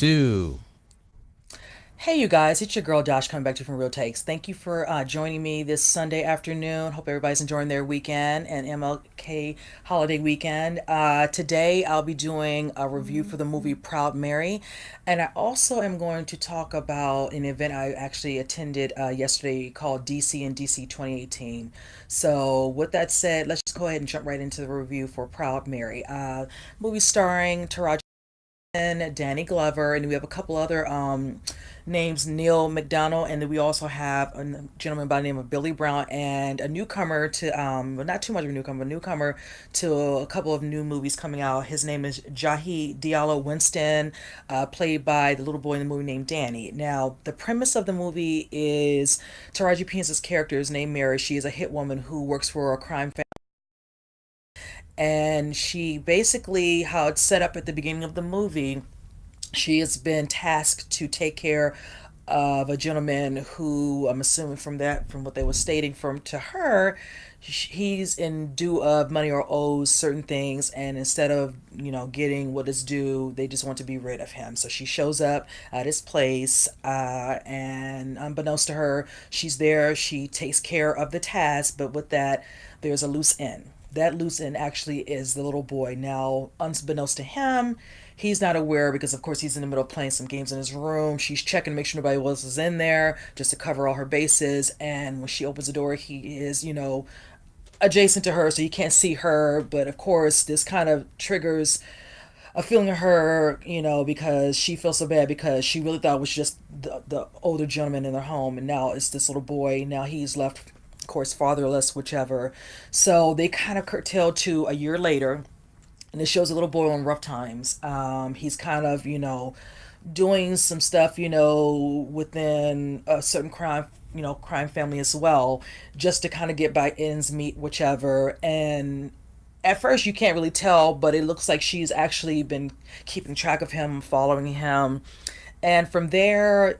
2. Hey, you guys, it's your girl Josh coming back to you from Real Takes. Thank you for joining me this Sunday afternoon. Hope everybody's enjoying their weekend and MLK holiday weekend. Today, I'll be doing a review for the movie Proud Mary, and I also am going to talk about an event I actually attended yesterday called DCinDC 2018. So, with that said, let's just go ahead and jump right into the review for Proud Mary. Movie starring Taraji, Danny Glover, and we have a couple other names, Neil McDonald, and then we also have a gentleman by the name of Billy Brown and a newcomer to well, not too much of a newcomer to a couple of new movies coming out. His name is Jahi Diallo Winston, played by the little boy in the movie named Danny. Now, the premise of the movie is Taraji P. character is named Mary. She is a hit woman who works for a crime family, and she basically, how it's set up at the beginning of the movie, she has been tasked to take care of a gentleman who, I'm assuming from what they were stating from to her, he's in due of money or owes certain things, and instead of getting what is due, they just want to be rid of him. So she shows up at his place, and unbeknownst to her, she's there. She takes care of the task, but with that, there's a loose end. That loose end actually is the little boy. Now, unbeknownst to him, he's not aware because, of course, he's in the middle of playing some games in his room. She's checking to make sure nobody else is in there just to cover all her bases. And when she opens the door, he is, adjacent to her, so you can't see her. But of course, this kind of triggers a feeling of her, because she feels so bad because she really thought it was just the older gentleman in their home, and now it's this little boy. Now he's left, of course, fatherless, whichever. So they kind of curtail to a year later, and it shows a little boy on rough times. He's kind of, doing some stuff, within a certain crime family as well, just to kind of get by ends meet, whichever. And at first you can't really tell, but it looks like she's actually been keeping track of him, following him. And from there,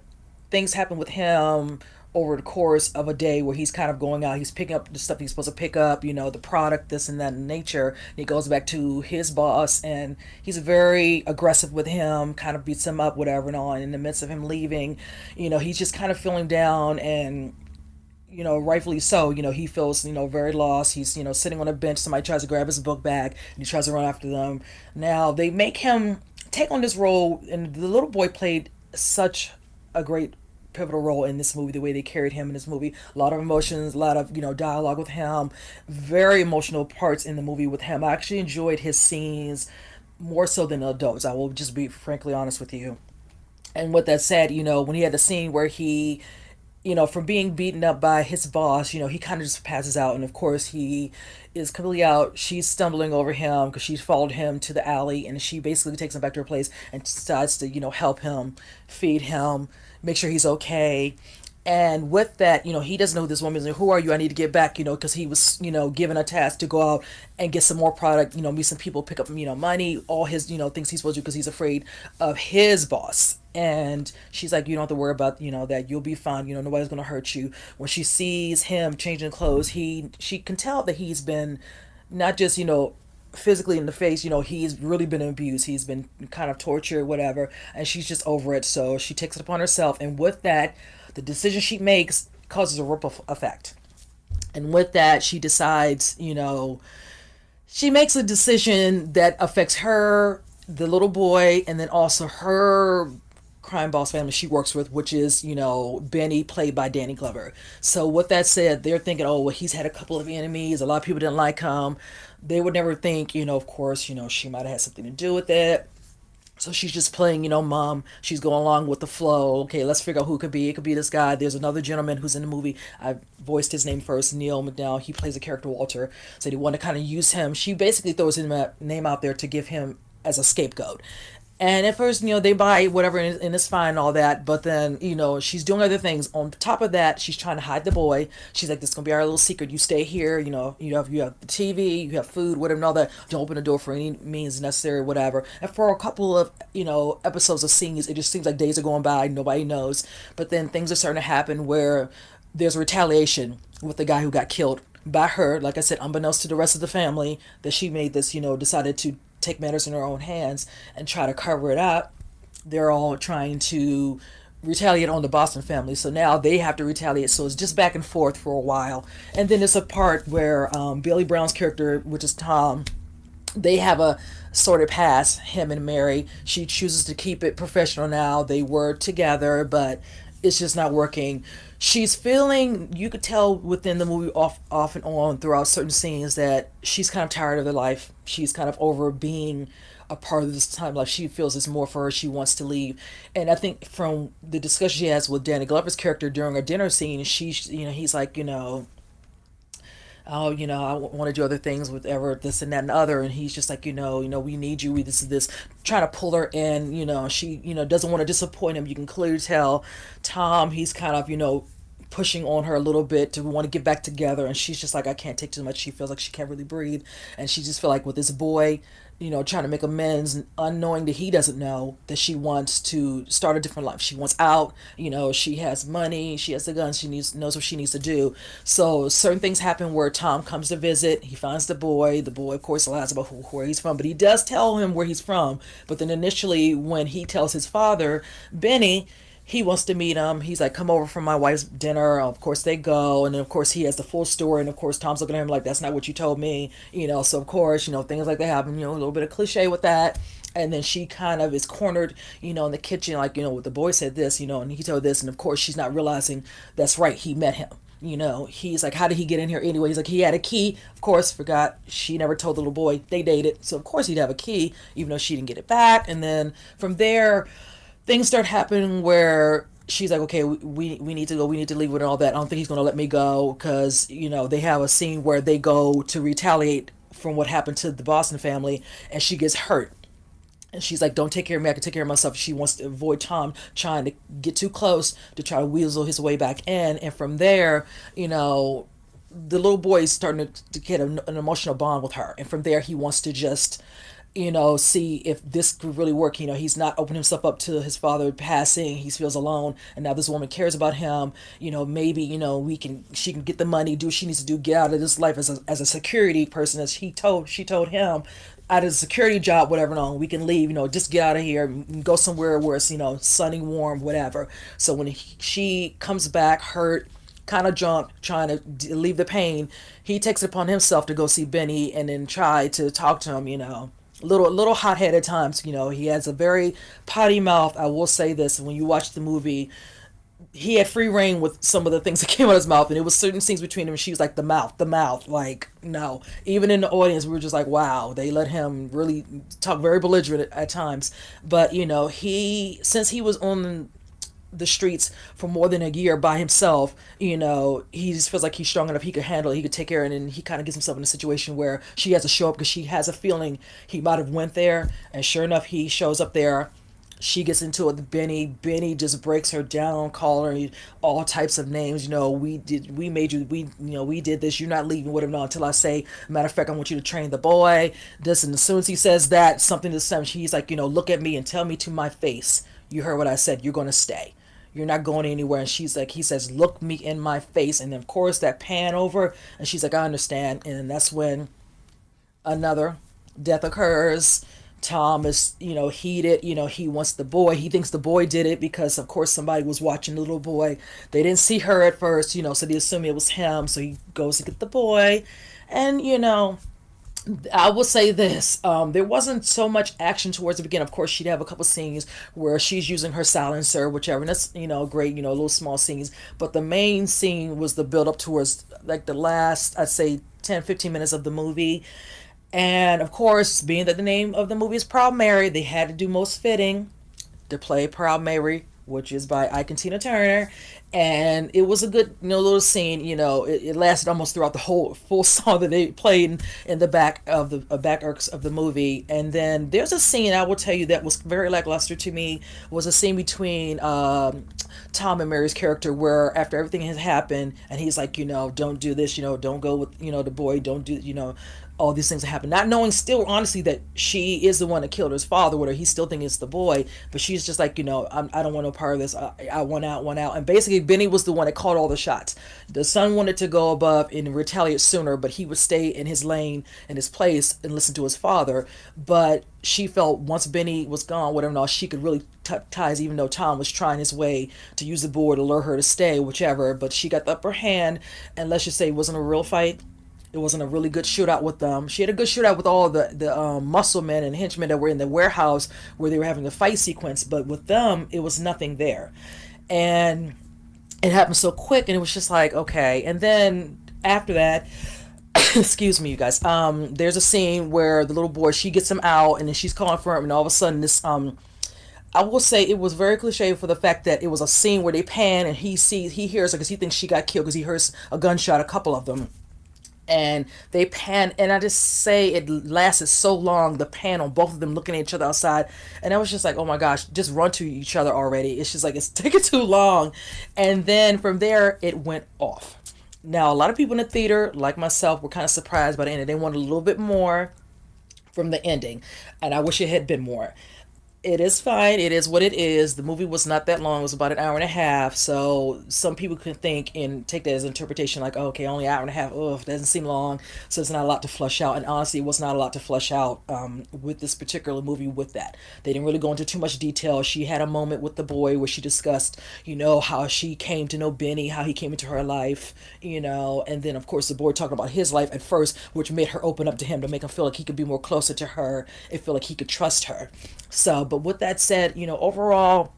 things happen with him over the course of a day where he's kind of going out, he's picking up the stuff he's supposed to pick up, the product, this and that in nature. And he goes back to his boss, and he's very aggressive with him, kind of beats him up, whatever, and all. And in the midst of him leaving, he's just kind of feeling down, and rightfully so. He feels, very lost. He's, sitting on a bench. Somebody tries to grab his book bag, and he tries to run after them. Now, they make him take on this role, and the little boy played such a great pivotal role in this movie. The way they carried him in this movie, a lot of emotions, a lot of dialogue with him, very emotional parts in the movie with him. I actually enjoyed his scenes more so than the adults. I will just be frankly honest with you. And with that said, when he had the scene where he, from being beaten up by his boss, he kind of just passes out. And of course, he is completely out. She's stumbling over him because she followed him to the alley, and she basically takes him back to her place and decides to, help him, feed him, make sure he's okay. And with that, he doesn't know who this woman is. Like, who are you? I need to get back, because he was, given a task to go out and get some more product, meet some people, pick up, money, all his, things he's supposed to do because he's afraid of his boss. And she's like, you don't have to worry about, that you'll be fine. Nobody's going to hurt you. When she sees him changing clothes, she can tell that he's been not just, physically in the face, he's really been abused. He's been kind of tortured, whatever. And she's just over it. So she takes it upon herself. And with that, the decision she makes causes a ripple effect. And with that, she decides, she makes a decision that affects her, the little boy, and then also her crime boss family she works with, which is, Benny, played by Danny Glover. So with that said, they're thinking, oh, well, he's had a couple of enemies. A lot of people didn't like him. They would never think, of course, she might have had something to do with it. So she's just playing, mom. She's going along with the flow. Okay, let's figure out who it could be. It could be this guy. There's another gentleman who's in the movie. I voiced his name first, Neil McDowell. He plays the character Walter. So they want to kind of use him. She basically throws his name out there to give him as a scapegoat. And at first, they buy whatever, and it's fine and all that. But then, she's doing other things. On top of that, she's trying to hide the boy. She's like, this is going to be our little secret. You stay here. You have the TV, you have food, whatever, and all that. Don't open the door for any means necessary, whatever. And for a couple of, episodes of scenes, it just seems like days are going by. Nobody knows. But then things are starting to happen where there's retaliation with the guy who got killed by her. Like I said, unbeknownst to the rest of the family, that she made this, decided to take matters in her own hands and try to cover it up. they're all trying to retaliate on the Boston family. So now they have to retaliate. So it's just back and forth for a while. And then there's a part where Billy Brown's character, which is Tom, they have a sort of past, him and Mary. She chooses to keep it professional now. They were together, but it's just not working. She's feeling, you could tell within the movie off and on throughout certain scenes that she's kind of tired of their life. She's kind of over being a part of this time. Like she feels it's more for her. She wants to leave. And I think from the discussion she has with Danny Glover's character during a dinner scene, he's like, oh, I want to do other things with ever this and that and the other, and he's just like, we need you, we this is this, trying to pull her in. She, doesn't want to disappoint him. You can clearly tell Tom, he's kind of, pushing on her a little bit to want to get back together, and she's just like, I can't take too much. She feels like she can't really breathe, and she just feel like with this boy, trying to make amends, and unknowing that he doesn't know that she wants to start a different life. She wants out. She has money. She has the guns. She knows what she needs to do. So certain things happen where Tom comes to visit. He finds the boy. The boy, of course, lies about where he's from, but he does tell him where he's from. But then initially, when he tells his father, Benny, he wants to meet him. He's like, come over for my wife's dinner. Of course they go, and then of course he has the full story, and of course Tom's looking at him like, that's not what you told me. So of course, things like that happen. A little bit of cliche with that. And then she kind of is cornered, in the kitchen, like, what the boy said this, and he told this, and of course she's not realizing that's right, he met him. He's like, how did he get in here anyway? He's like, he had a key. Of course, forgot, she never told the little boy they dated, so of course he'd have a key, even though she didn't get it back. And then from there, things start happening where she's like, okay, we need to go, we need to leave with all that. I don't think he's going to let me go, because they have a scene where they go to retaliate from what happened to the Boston family, and she gets hurt. And she's like, don't take care of me, I can take care of myself. She wants to avoid Tom trying to get too close to try to weasel his way back in. And from there, the little boy is starting to get an emotional bond with her. And from there, he wants to just see if this could really work. He's not opened himself up to his father passing. He feels alone, and now this woman cares about him. Maybe she can get the money, do what she needs to do, get out of this life as a security person, as she told him, out of a security job, whatever. No, we can leave. Just get out of here and go somewhere where it's sunny, warm, whatever. So when she comes back hurt, kind of drunk, trying to leave the pain, he takes it upon himself to go see Benny and then try to talk to him. Little hot-headed at times. He has a very potty mouth. I will say this: when you watch the movie, he had free reign with some of the things that came out of his mouth, and it was certain scenes between him and she was like, the mouth, like, no. Even in the audience, we were just like, wow, they let him really talk very belligerent at times. But since he was on the streets for more than a year by himself, he just feels like he's strong enough, he could handle it, he could take care of it, and he kind of gets himself in a situation where she has to show up, because she has a feeling he might have went there. And sure enough, he shows up there. She gets into it with Benny just breaks her down, calling her all types of names. We made you, we did this, you're not leaving with him now until I say, matter of fact, I want you to train the boy, this. And as soon as he says that, something to some, he's like, look at me and tell me to my face, you heard what I said, you're going to stay, you're not going anywhere. And she's like, he says, look me in my face. And then of course that pan over, and she's like, I understand. And that's when another death occurs. Tom is, heated. He wants the boy. He thinks the boy did it because, of course, somebody was watching the little boy. They didn't see her at first, so they assume it was him. So he goes to get the boy. And, I will say this, there wasn't so much action towards the beginning. Of course, she'd have a couple scenes where she's using her silencer, whichever, and that's, great, little small scenes. But the main scene was the build up towards, like, the last, I'd say, 10-15 minutes of the movie. And of course, being that the name of the movie is Proud Mary, they had to do most fitting to play Proud Mary, which is by Ike and Tina Turner. And it was a good, little scene. It lasted almost throughout the whole full song that they played in the back of the back arcs of the movie. And then there's a scene I will tell you that was very lackluster to me. Was a scene between Tom and Mary's character, where after everything has happened, and he's like, don't do this, don't go with, the boy, don't do, all these things that happen, not knowing still honestly that she is the one that killed his father, whether he still thinks it's the boy, but she's just like, I don't want no part of this. I want out. And basically, Benny was the one that called all the shots. The son wanted to go above and retaliate sooner, but he would stay in his lane, in his place, and listen to his father. But she felt once Benny was gone, whatever, now she could really ties, even though Tom was trying his way to use the board to lure her to stay, whichever. But she got the upper hand, and let's just say it wasn't a real fight. It wasn't a really good shootout with them. She had a good shootout with all the muscle men and henchmen that were in the warehouse where they were having the fight sequence. But with them, it was nothing there, and it happened so quick, and it was just like, okay. And then after that, excuse me, you guys. There's a scene where the little boy, she gets him out, and then she's calling for him, and all of a sudden this I will say it was very cliche for the fact that it was a scene where they pan and he hears her because he thinks she got killed because he hears a gunshot, a couple of them, and they pan, and I just say it lasted so long, the pan on both of them looking at each other outside, and I was just like, oh my gosh, just run to each other already. It's just like it's taking too long. And then from there it went off. Now a lot of people in the theater like myself were kind of surprised by the end. They wanted a little bit more from the ending, and I wish it had been more. It is fine. It is what it is. The movie was not that long. It was about an hour and a half. So some people can think and take that as interpretation like, oh, okay, only an hour and a half. Oh, it doesn't seem long. So it's not a lot to flush out. And honestly, it was not a lot to flush out with this particular movie with that. They didn't really go into too much detail. She had a moment with the boy where she discussed, how she came to know Benny, how he came into her life, and then, of course, the boy talking about his life at first, which made her open up to him to make him feel like he could be more closer to her and feel like he could trust her. So, but with that said, overall,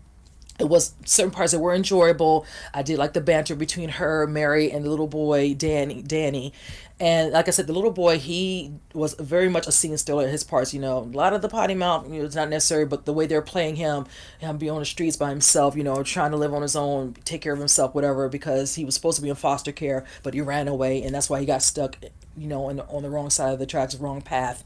it was certain parts that were enjoyable. I did like the banter between her, Mary, and the little boy, Danny. And like I said, the little boy, he was very much a scene stealer in his parts. A lot of the potty mouth, it's not necessary, but the way they're playing him be on the streets by himself, trying to live on his own, take care of himself, whatever, because he was supposed to be in foster care, but he ran away, and that's why he got stuck, on the wrong side of the tracks, wrong path,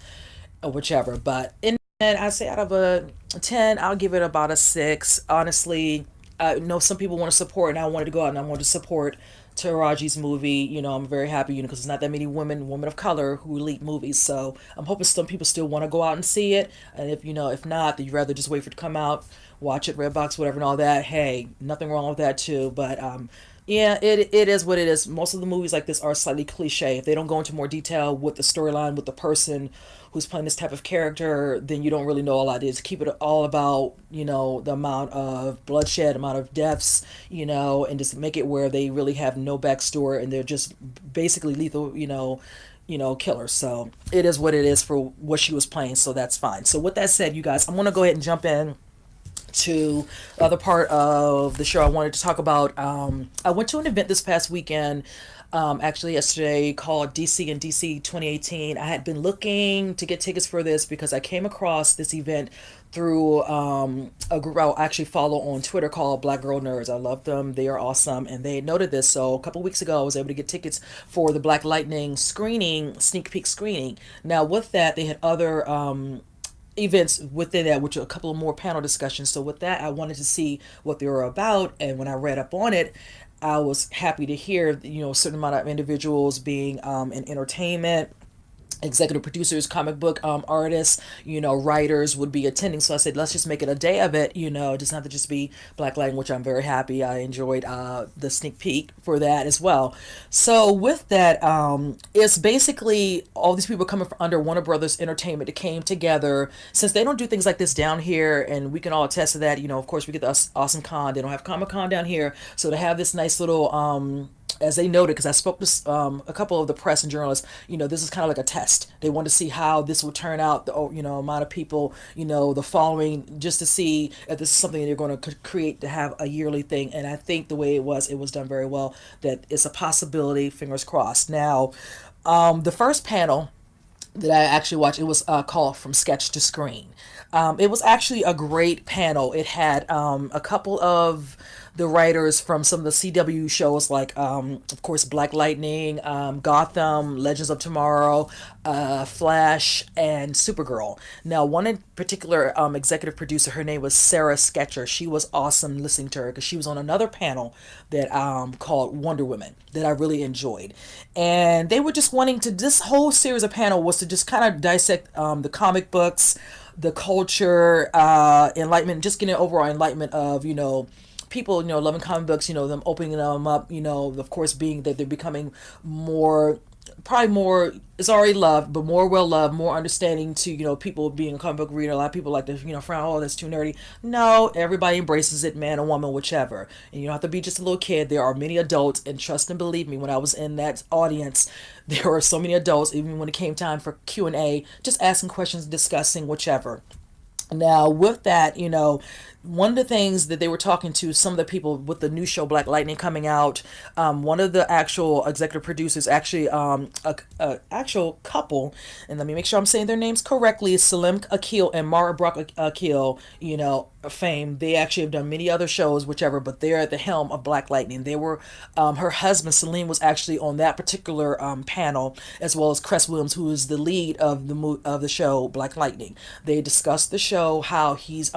or whichever. But and I say out of a 10, I'll give it about a 6. Honestly, I know some people want to support, and I wanted to go out and I wanted to support Taraji's movie. I'm very happy, because there's not that many women of color who lead movies. So I'm hoping some people still want to go out and see it. And if not, then you'd rather just wait for it to come out, watch it, Redbox, whatever, and all that. Hey, nothing wrong with that too. But yeah, it is what it is. Most of the movies like this are slightly cliche. If they don't go into more detail with the storyline, with the person who's playing this type of character, then you don't really know a lot. Just keep it all about, the amount of bloodshed, amount of deaths, and just make it where they really have no backstory and they're just basically lethal, killers. So it is what it is for what she was playing. So that's fine. So with that said, you guys, I'm going to go ahead and jump in to the other part of the show I wanted to talk about. I went to an event this past weekend, actually yesterday, called DCinDC 2018. I had been looking to get tickets for this because I came across this event through a group I actually follow on Twitter called Black Girl Nerds. I love them. They are awesome. And they noted this. So a couple weeks ago, I was able to get tickets for the Black Lightning sneak peek screening. Now with that, they had other events within that, which are a couple of more panel discussions. So with that, I wanted to see what they were about, and when I read up on it, I was happy to hear, a certain amount of individuals being in entertainment, executive producers, comic book artists, writers would be attending. So I said, let's just make it a day of it, just not to just be Black Lightning, which I'm very happy. I enjoyed the sneak peek for that as well. So with that, it's basically all these people coming from under Warner Brothers Entertainment that came together. Since they don't do things like this down here, and we can all attest to that, of course we get the Awesome Con. They don't have Comic Con down here. So to have this nice little as they noted, because I spoke to a couple of the press and journalists, this is kind of like a test. They want to see how this will turn out, the amount of people, the following, just to see if this is something they're going to create to have a yearly thing. And I think the way it was done very well, that it's a possibility, fingers crossed. Now, the first panel that I actually watched, it was called From Sketch to Screen. It was actually a great panel. It had a couple of the writers from some of the CW shows, like of course Black Lightning, Gotham, Legends of Tomorrow, Flash, and Supergirl. Now, one in particular executive producer, her name was Sarah Sketcher. She was awesome listening to her because she was on another panel that called Wonder Woman that I really enjoyed, and they were just wanting to. This whole series of panel was to just kind of dissect the comic books, the culture, enlightenment, just getting an overall enlightenment of people loving comic books, them opening them up, of course being that they're becoming more, probably more, it's already loved, but more well loved, more understanding to people being a comic book reader. A lot of people like to frown, oh, that's too nerdy. No, everybody embraces it, man or woman, whichever. And you don't have to be just a little kid. There are many adults, and trust and believe me, when I was in that audience, there were so many adults, even when it came time for Q&A, just asking questions, discussing whichever. Now, with that, one of the things that they were talking to some of the people with the new show Black Lightning coming out, one of the actual executive producers, actually a actual couple, and let me make sure I'm saying their names correctly, Salim Akil and Mara Brock Akil, fame. They actually have done many other shows, whichever, but they're at the helm of Black Lightning. They were, her husband Salim was actually on that particular panel, as well as Cress Williams, who is the lead of the show Black Lightning. They discussed the show, how he's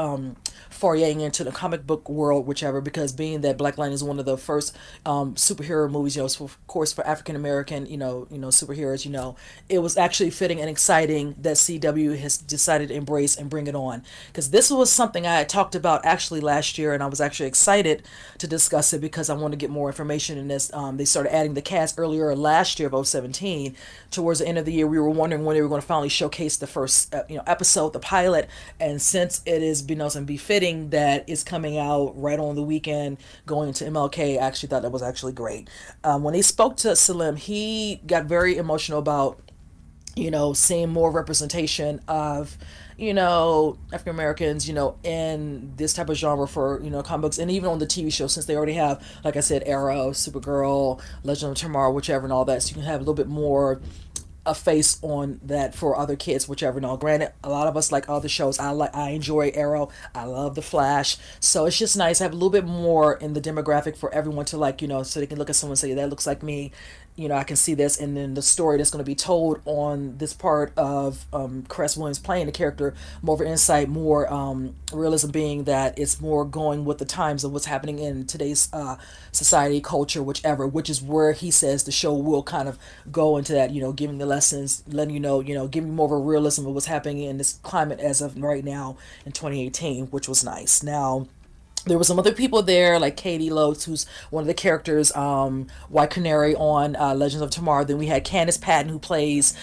foraying into the comic book world, whichever, because being that Black Lightning is one of the first superhero movies, so of course for African American, superheroes, it was actually fitting and exciting that CW has decided to embrace and bring it on, because this was something I had talked about actually last year, and I was actually excited to discuss it because I want to get more information in this. They started adding the cast earlier last year of 2017. Towards the end of the year, we were wondering when they were going to finally showcase the first episode, the pilot, and since it is befitting that it's coming out right on the weekend going into MLK, I actually thought that was actually great. When he spoke to Salim, he got very emotional about seeing more representation of African Americans, in this type of genre for, comic books, and even on the TV show, since they already have, like I said, Arrow, Supergirl, Legend of Tomorrow, whichever, and all that, so you can have a little bit more a face on that for other kids, whichever. Now, granted, a lot of us like other shows. I enjoy Arrow. I love the Flash. So it's just nice to have a little bit more in the demographic for everyone to like, so they can look at someone and say, that looks like me. I can see this, and then the story that's going to be told on this part of Cress Williams playing the character, more of an insight, more realism, being that it's more going with the times of what's happening in today's society, culture, whichever, which is where he says the show will kind of go into that, giving the lessons, letting giving more of a realism of what's happening in this climate as of right now in 2018, which was nice. Now, there were some other people there, like Katie Lotes, who's one of the characters, White Canary on Legends of Tomorrow. Then we had Candace Patton, who plays,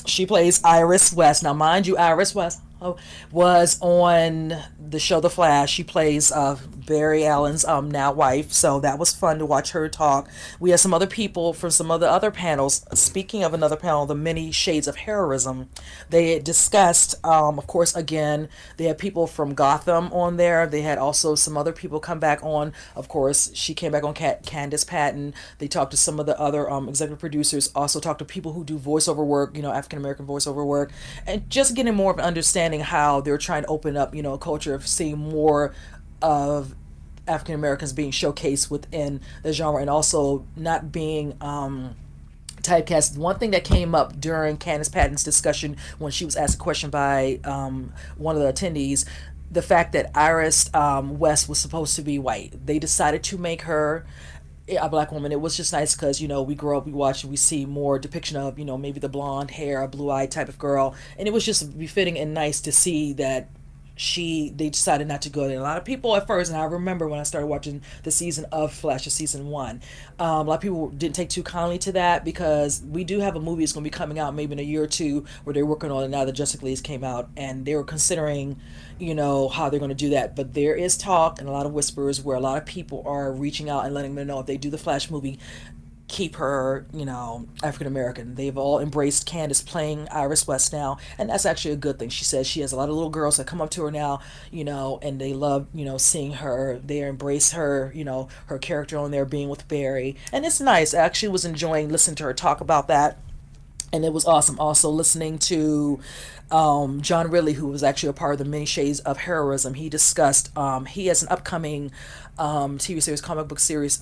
she plays Iris West. Now, mind you, Iris West was on the show The Flash. She plays Barry Allen's now wife, so that was fun to watch her talk. We had some other people from some of the other panels. Speaking of another panel, the many shades of heroism, they discussed, of course, again, they had people from Gotham on there. They had also some other people come back on. Of course, she came back on, Candace Patton. They talked to some of the other executive producers, also talked to people who do voiceover work, African American voiceover work, and just getting more of an understanding how they're trying to open up, a culture of seeing more of African Americans being showcased within the genre, and also not being typecast. One thing that came up during Candace Patton's discussion when she was asked a question by one of the attendees, the fact that Iris West was supposed to be white. They decided to make her a black woman. It was just nice because we grow up, we watch, and we see more depiction of maybe the blonde hair, blue-eyed type of girl, and it was just befitting and nice to see that they decided not to go there. A lot of people at first, and I remember when I started watching the season of Flash, season 1, a lot of people didn't take too kindly to that, because we do have a movie that's going to be coming out maybe in a year or two where they're working on it now that Justice League came out, and they were considering how they're going to do that. But there is talk and a lot of whispers where a lot of people are reaching out and letting them know if they do the Flash movie, keep her, African American. They've all embraced Candace playing Iris West now, and that's actually a good thing. She says she has a lot of little girls that come up to her now, and they love, seeing her. They embrace her, her character on there being with Barry, and it's nice. I actually was enjoying listening to her talk about that, and it was awesome. Also listening to John Ridley, who was actually a part of the Many Shades of Heroism, he discussed he has an upcoming TV series, comic book series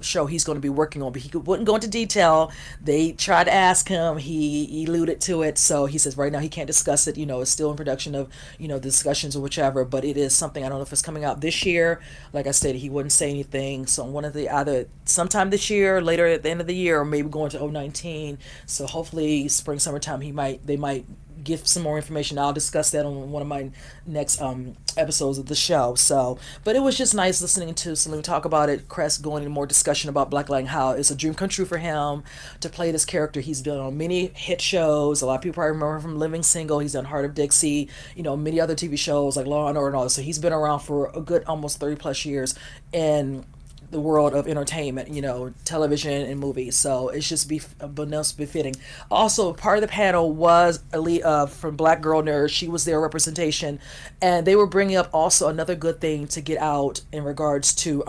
show he's going to be working on, but he wouldn't go into detail. They tried to ask him, he alluded to it, so he says right now he can't discuss it. It's still in production of the discussions or whichever, but it is something. I don't know if it's coming out this year. Like I said, he wouldn't say anything. So one of the either sometime this year, later at the end of the year, or maybe going to 2019. So hopefully spring summertime they might give some more information. I'll discuss that on one of my next episodes of the show. So, but it was just nice listening to Celine talk about it. Crest going into more discussion about Black Light, how it's a dream come true for him to play this character. He's been on many hit shows. A lot of people probably remember him from Living Single. He's done Heart of Dixie. Many other TV shows like Law and Order and all this. So he's been around for a good almost 30 plus years, and the world of entertainment, television and movies. So it's just most befitting. Also, part of the panel was Ali from Black Girl Nerd. She was their representation, and they were bringing up also another good thing to get out in regards to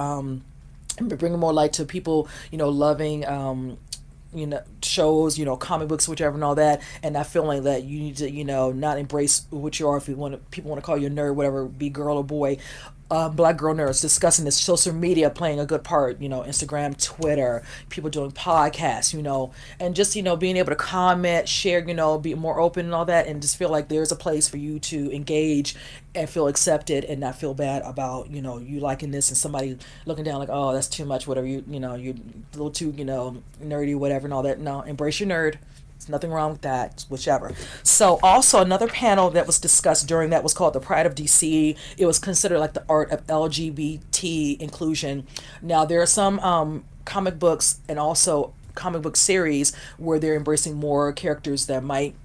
bringing more light to people, loving. Shows, comic books, whichever, and all that, and not feeling that you need to, not embrace what you are. If you want, people want to call you a nerd, whatever, be girl or boy. Black Girl Nerds discussing this, social media playing a good part, Instagram, Twitter, people doing podcasts, and just, being able to comment, share, be more open and all that, and just feel like there's a place for you to engage and feel accepted and not feel bad about, you liking this and somebody looking down like, oh, that's too much, whatever, you're a little too, nerdy, whatever, and all that. No, embrace your nerd. There's nothing wrong with that, whichever. So also another panel that was discussed during that was called The Pride of DC. It was considered like the art of LGBT inclusion. Now there are some comic books and also comic book series where they're embracing more characters that might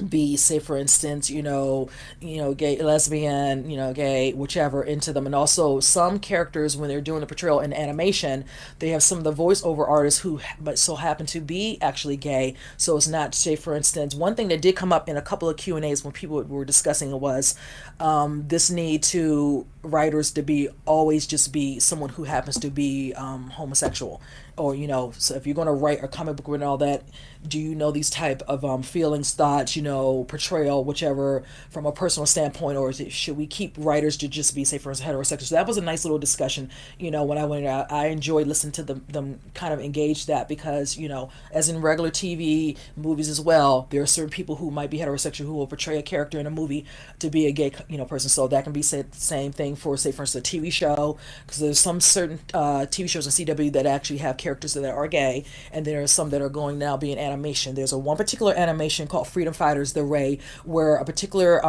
be, say for instance, gay, lesbian, gay, whichever, into them. And also some characters, when they're doing the portrayal in animation, they have some of the voiceover artists who but so happen to be actually gay. So it's not, say for instance, one thing that did come up in a couple of Q&As when people were discussing it was this need to writers to be always just be someone who happens to be homosexual, or so if you're going to write a comic book and all that, do you know these type of feelings, thoughts, portrayal, whichever, from a personal standpoint, or should we keep writers to just be, say for instance, heterosexual? So that was a nice little discussion. When I went out, I enjoyed listening to them kind of engage that, because as in regular TV movies as well, there are certain people who might be heterosexual who will portray a character in a movie to be a gay person. So that can be said the same thing for, say for instance, a TV show, because there's some certain TV shows on CW that actually have characters that are gay, and there are some that are going now being animation. There's one particular animation called Freedom Fighters The Ray, where a particular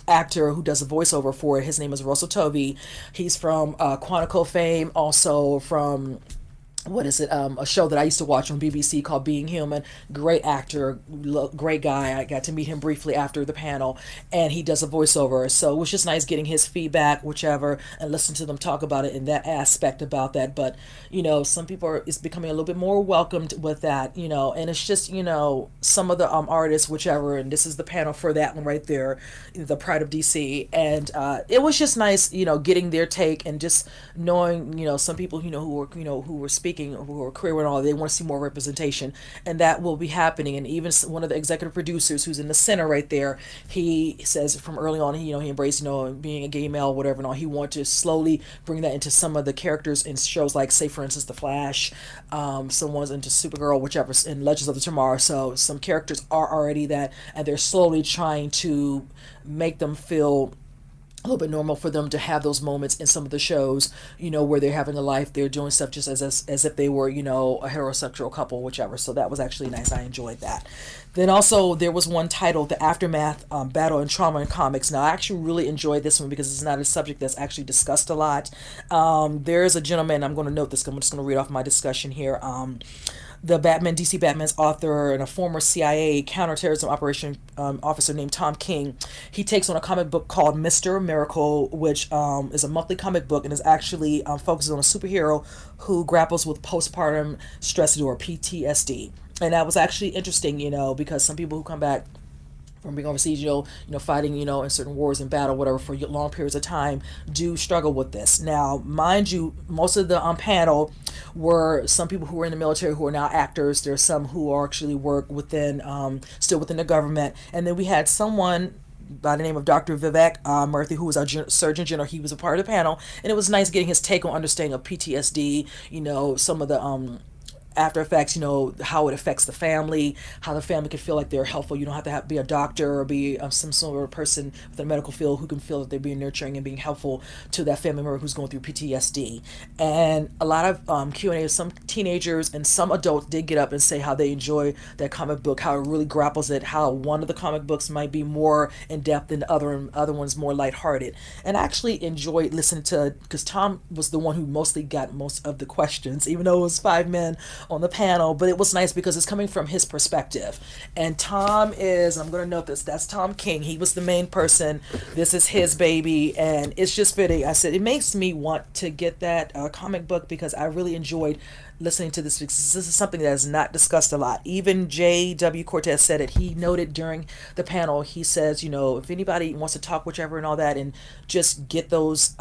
actor who does a voiceover for it, his name is Russell Tovey. He's from Quantico fame, also from what is it, a show that I used to watch on BBC called Being Human. Great actor, great guy. I got to meet him briefly after the panel, and he does a voiceover. So it was just nice getting his feedback, whichever, and listen to them talk about it in that aspect about that. But some people it's becoming a little bit more welcomed with that, and it's just some of the artists, whichever, and this is the panel for that one right there, the Pride of DC, and it was just nice, getting their take and just knowing, some people who were speaking, who are queer and all, they want to see more representation, and that will be happening. And even one of the executive producers, who's in the center right there, he says from early on, he embraced being a gay male, whatever, and all. He wanted to slowly bring that into some of the characters in shows like, say for instance, The Flash, someone's into Supergirl, whichever, in Legends of the Tomorrow. So some characters are already that, and they're slowly trying to make them feel a little bit normal for them to have those moments in some of the shows, where they're having a life, they're doing stuff just as if they were, a heterosexual couple, whichever. So that was actually nice. I enjoyed that. Then also there was one titled The Aftermath, Battle and Trauma in Comics. Now I actually really enjoyed this one because it's not a subject that's actually discussed a lot. There is a gentleman, I'm going to note this, I'm just going to read off my discussion here. The DC Batman's author and a former CIA counterterrorism operation officer named Tom King, he takes on a comic book called Mr. Miracle, which is a monthly comic book and is actually focuses on a superhero who grapples with postpartum stress disorder, PTSD. And that was actually interesting, because some people who come back from being overseas, fighting, in certain wars and battle, whatever, for long periods of time, do struggle with this. Now, mind you, most of the panel were some people who were in the military who are now actors. There's some who actually work within, still within the government, and then we had someone by the name of Dr. Vivek Murthy, who was our Surgeon General. He was a part of the panel, and it was nice getting his take on understanding of PTSD. Some of the after effects, how it affects the family, how the family can feel like they're helpful. You don't have to be a doctor or be some sort of person within the medical field who can feel that they're being nurturing and being helpful to that family member who's going through PTSD. And a lot of Q&A, some teenagers and some adults did get up and say how they enjoy that comic book, how it really grapples it, how one of the comic books might be more in depth than the other, and other ones more lighthearted. And I actually enjoyed listening to, because Tom was the one who mostly got most of the questions, even though it was 5 men on the panel, but it was nice because it's coming from his perspective. And Tom is, I'm going to note this, that's Tom King. He was the main person. This is his baby, and it's just fitting. I said, it makes me want to get that comic book because I really enjoyed listening to this because this is something that is not discussed a lot. Even J.W. Cortez said it. He noted during the panel, he says, if anybody wants to talk, whichever and all that, and just get those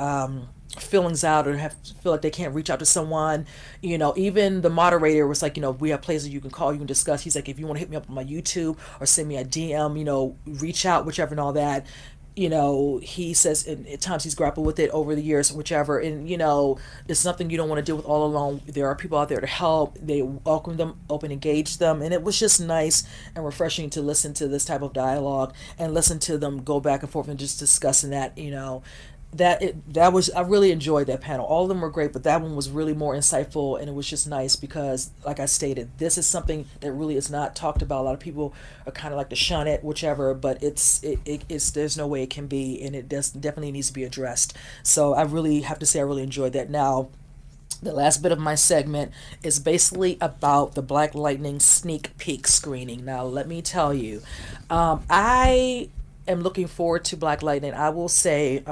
feelings out or feel like they can't reach out to someone, even the moderator was like, we have places you can call, you can discuss. He's like, if you want to hit me up on my YouTube or send me a DM, reach out, whichever and all that. He says at times he's grappled with it over the years, whichever, and it's something you don't want to deal with all alone. There are people out there to help. They welcome them, open, engage them, and it was just nice and refreshing to listen to this type of dialogue and listen to them go back and forth and just discussing that. I really enjoyed that panel. All of them were great, but that one was really more insightful, and it was just nice because, like I stated, this is something that really is not talked about. A lot of people are kind of like to shun it, whichever, but it's there's no way it can be, and it definitely needs to be addressed. So I really have to say I really enjoyed that. Now, the last bit of my segment is basically about the Black Lightning sneak peek screening. Now, let me tell you, I am looking forward to Black Lightning. I will say,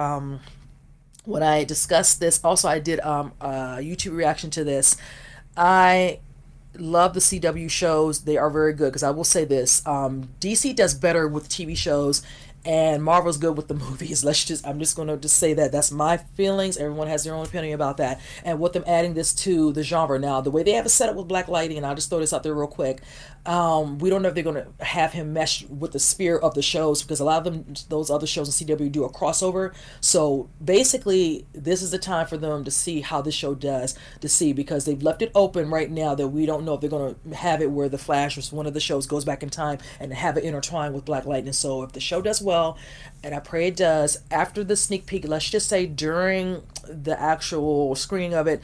when I discussed this, also I did a YouTube reaction to this. I love the CW shows. They are very good, because I will say this, DC does better with TV shows and Marvel's good with the movies. I'm just going to just say that. That's my feelings. Everyone has their own opinion about that. And with them adding this to the genre now, the way they have it set up with Black Lightning, and I'll just throw this out there real quick, we don't know if they're going to have him mesh with the sphere of the shows, because a lot of them, those other shows in CW do a crossover. So basically, this is the time for them to see how this show does, because they've left it open right now that we don't know if they're going to have it where the Flash or one of the shows goes back in time and have it intertwined with Black Lightning. So if the show does well, and I pray it does, after the sneak peek, let's just say during the actual screening of it,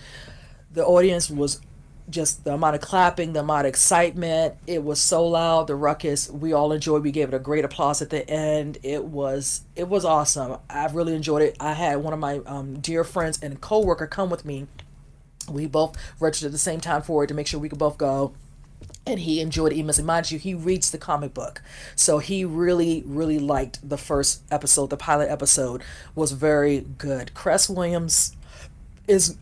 the audience was just, the amount of clapping, the amount of excitement, it was so loud, the ruckus, we all enjoyed. We gave it a great applause at the end. It was awesome. I really enjoyed it. I had one of my dear friends and co-worker come with me. We both registered at the same time for it to make sure we could both go. And he enjoyed it immensely. Mind you, he reads the comic book. So he really, really liked the first episode. The pilot episode was very good. Cress Williams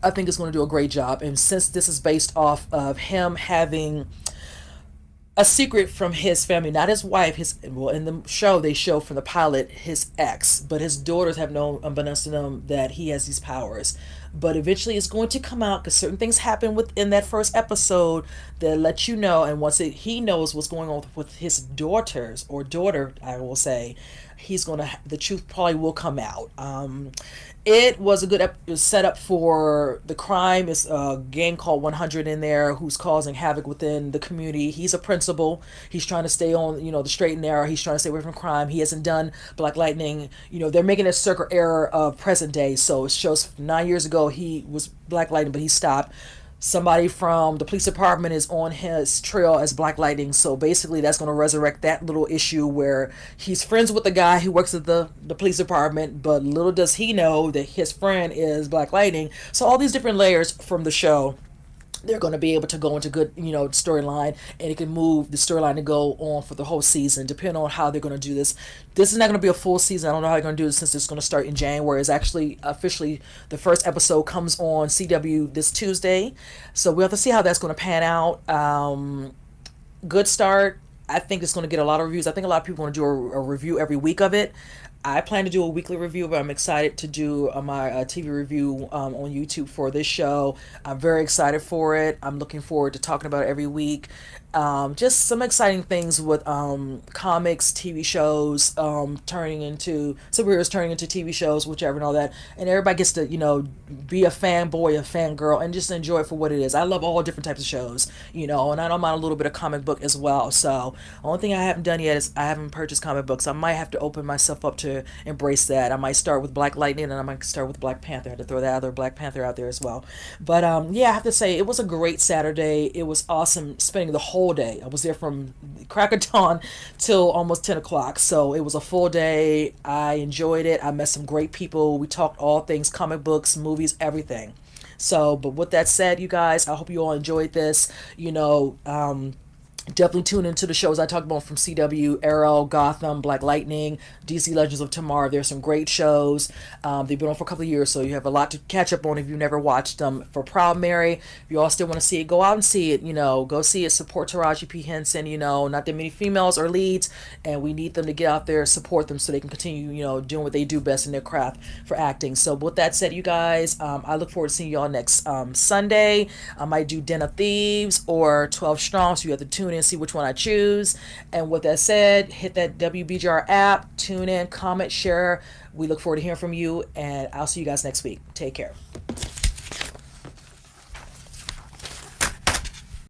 I think is going to do a great job. And since this is based off of him having a secret from his family, not his wife, in the show they show from the pilot his ex, but his daughters have known, unbeknownst to them, that he has these powers. But eventually it's going to come out, because certain things happen within that first episode that let you know. And once he knows what's going on with his daughters, or daughter, I will say, the truth probably will come out. It was a good setup for the crime. It's a gang called 100 in there who's causing havoc within the community. He's a principal. He's trying to stay on, the straight and narrow. He's trying to stay away from crime. He hasn't done Black Lightning. They're making a circle error of present day. So it shows 9 years ago he was Black Lightning, but he stopped. Somebody from the police department is on his trail as Black Lightning. So basically that's going to resurrect that little issue where he's friends with the guy who works at the police department, but little does he know that his friend is Black Lightning. So all these different layers from the show, they're going to be able to go into good, storyline, and it can move the storyline to go on for the whole season, depending on how they're going to do this. This is not going to be a full season. I don't know how they're going to do this, since it's going to start in January. It's actually officially, the first episode comes on CW this Tuesday. So we'll have to see how that's going to pan out. Good start. I think it's going to get a lot of reviews. I think a lot of people want to do a review every week of it. I plan to do a weekly review, but I'm excited to do my TV review on YouTube for this show. I'm very excited for it. I'm looking forward to talking about it every week. Just some exciting things with comics, TV shows turning into superheroes, turning into TV shows, whichever, and all that. And everybody gets to, be a fanboy, a fangirl, and just enjoy it for what it is. I love all different types of shows, and I don't mind a little bit of comic book as well. So, only thing I haven't done yet is I haven't purchased comic books. I might have to open myself up to embrace that. I might start with Black Lightning, and I might start with Black Panther. I had to throw that other Black Panther out there as well. But yeah, I have to say it was a great Saturday. It was awesome spending the whole day. I was there from crack of dawn till almost 10 o'clock. So it was a full day. I enjoyed it. I met some great people. We talked all things comic books, movies, everything. So, but with that said, you guys, I hope you all enjoyed this. Definitely tune into the shows I talked about from CW, Arrow, Gotham, Black Lightning, DC Legends of Tomorrow. There's some great shows. They've been on for a couple of years, so you have a lot to catch up on if you've never watched them. For Proud Mary, if you all still want to see it, go out and see it. Go see it. Support Taraji P. Henson. Not that many females are leads, and we need them to get out there, support them so they can continue, doing what they do best in their craft for acting. So with that said, you guys, I look forward to seeing y'all next Sunday. I might do Den of Thieves or 12 Strong, so you have to tune in, see which one I choose. And with that said, hit that WBGR app, tune in, comment, share. We look forward to hearing from you, and I'll see you guys next week. Take care.